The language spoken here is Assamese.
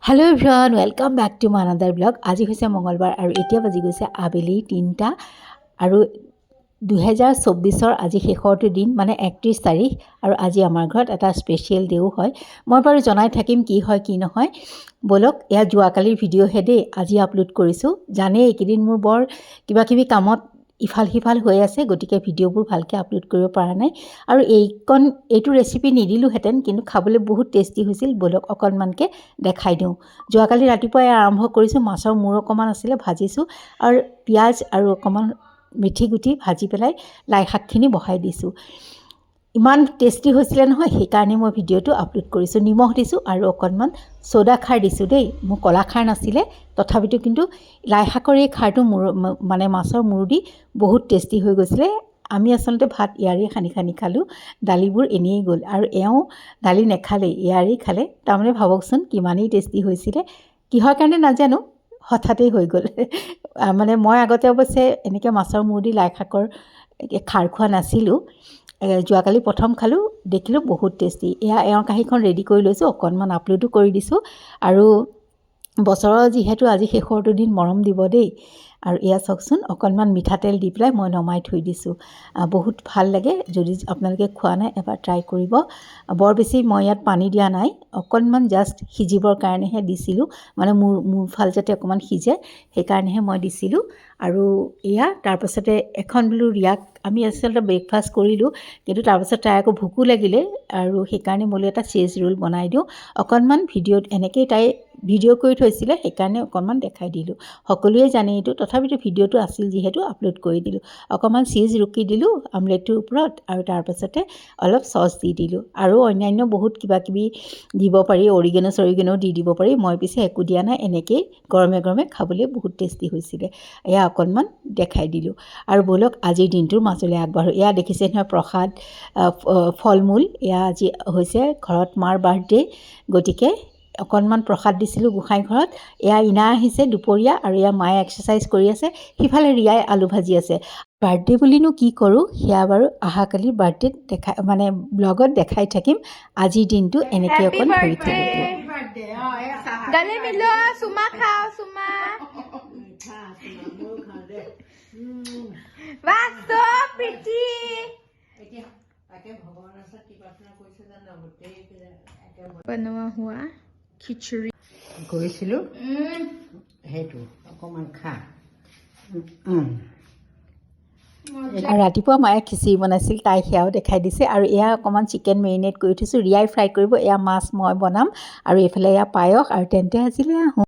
Hello everyone welcome back to my another blog. आज হৈছে মঙ্গলবাৰ আৰু এতিয়া বাজি গৈছে আবেলি 3টা আৰু 2024 আজি শেষৰটো দিন মানে 31 তাৰিখ আৰু আজি আমাৰ ঘৰত এটা স্পেশাল ডেও হয়। মই বাৰু জনাই থাকিম কি হয় কি নহয়। বলক এয়া যোৱাকালিৰ ভিডিঅ' হেডে আজি আপলোড কৰিছো। জানে এইকেইদিন মোৰ বৰ কিবা কিবি কামত ইফাল সিফাল হৈ আছে, গতিকে ভিডিঅ'বোৰ ভালকৈ আপলোড কৰিব পৰা নাই আৰু এইটো ৰেচিপি নিদিলো হেতেন, কিন্তু খাবলৈ বহুত টেষ্টি হৈছিল। বলক অকণমানকৈ দেখাই দিওঁ। যোৱাকালি ৰাতিপুৱাই আৰম্ভ কৰিছোঁ। মাছৰ মূৰ অকণমান আছিলে ভাজিছোঁ আৰু পিঁয়াজ আৰু অকণমান মিঠি গুটি ভাজি পেলাই লাই শাকখিনি বহাই দিছোঁ। ইমান টেষ্টি হৈছিলে নহয়, সেইকাৰণে মই ভিডিঅ'টো আপলোড কৰিছোঁ। নিমখ দিছোঁ আৰু অকণমান চ'ডা খাৰ দিছোঁ দেই। মোৰ কলা খাৰ নাছিলে, তথাপিতো কিন্তু লাই শাকৰ এই খাৰটো মানে মাছৰ মূৰ দি বহুত টেষ্টি হৈ গৈছিলে। আমি আচলতে ভাত ইয়াৰেই সানি সানি খালোঁ, দালিবোৰ এনেই গ'ল আৰু এওঁ দালি নেখালেই, ইয়াৰেই খালে। তাৰমানে ভাবকচোন কিমানেই টেষ্টি হৈছিলে। কিহৰ কাৰণে নাজানো, হঠাতেই হৈ গ'ল। মানে মই আগতে অৱশ্যে এনেকৈ মাছৰ মূৰ দি লাই শাকৰ খাৰ খোৱা নাছিলোঁ। যোৱাকালি প্ৰথম খালোঁ, দেখিলোঁ বহুত টেষ্টি। এয়া এওঁৰ কাঁহীখন ৰেডি কৰি লৈছোঁ, অকণমান আপলোডো কৰি দিছোঁ। আৰু বছৰৰ যিহেতু আজি শেষৰটো দিন, মৰম দিব দেই। আৰু এয়া চাওকচোন, অকণমান মিঠাতেল দি পেলাই মই নমাই থৈ দিছোঁ। বহুত ভাল লাগে। যদি আপোনালোকে খোৱা নাই এবাৰ ট্ৰাই কৰিব। বৰ বেছি মই ইয়াত পানী দিয়া নাই, অকণমান জাষ্ট সিজিবৰ কাৰণেহে দিছিলোঁ। মানে মোৰ ফাল যাতে অকণমান সিজে সেইকাৰণেহে মই দিছিলোঁ। আৰু এয়া তাৰপাছতে এখন বোলো ৰিয়াক আমি আচলতে ব্ৰেকফাষ্ট কৰিলোঁ, কিন্তু তাৰপাছত তাই আকৌ ভোকো লাগিলে আৰু সেইকাৰণে বোলো এটা চেজ ৰোল বনাই দিওঁ। অকণমান ভিডিঅ'ত এনেকৈয়ে তাই ভিডিঅ' কৰি থৈছিলে, সেইকাৰণে অকণমান দেখাই দিলোঁ। সকলোৱে জানে এইটো, তথাপিতো ভিডিঅ'টো আছিল যিহেতু আপলোড কৰি দিলোঁ। অকণমান চীজ ৰুকি দিলোঁ আমলেটটোৰ ওপৰত আৰু তাৰপাছতে অলপ চচ দি দিলোঁ। আৰু অন্যান্য বহুত কিবা কিবি দিব পাৰি, অৰিগেনো দি দিব পাৰি। মই পিছে একো দিয়া নাই, এনেকৈয়ে গৰমে গৰমে খাবলৈ বহুত টেষ্টি হৈছিলে। এয়া অকণমান দেখাই দিলোঁ। আৰু ব'লক আজিৰ দিনটোৰ মাজলৈ আগবাঢ়োঁ। এয়া দেখিছে নহয় প্ৰসাদ, ফল মূল। এয়া আজি হৈছে ঘৰত মাৰ বাৰ্থডে', গতিকে অকণমান প্ৰসাদ দিছিলোঁ গোঁসাই ঘৰত। এয়া ইনা আহিছে দুপৰীয়া আৰু এয়া মায়ে এক্সাৰচাইজ কৰি আছে, সিফালে ৰিয়াই আলু ভাজি আছে। বাৰ্থডে বুলিনো কি কৰোঁ সেয়া বাৰু অহাকালি বাৰ্থডেত মানে ব্লগত দেখাই থাকিম। আজিৰ দিনটো এনেকৈ অকণ ধৰি থাকিলোঁ। গালে মিলো চুমা খাও চুমা বাহ সো প্ৰিটি বনোৱা হোৱা খিচুৰি গৈছিলোঁ সেইটো অকণমান খা। আৰু ৰাতিপুৱা মায়ে খিচিৰি বনাইছিল, তাই সেয়াও দেখাই দিছে। আৰু এয়া অকণমান চিকেন মেৰিনেট কৰি থৈছোঁ, ৰিয়াই ফ্ৰাই কৰিব। এয়া মাছ মই বনাম আৰু এইফালে এয়া পায়স আৰু তেন্তে আজিলৈ আহোঁ।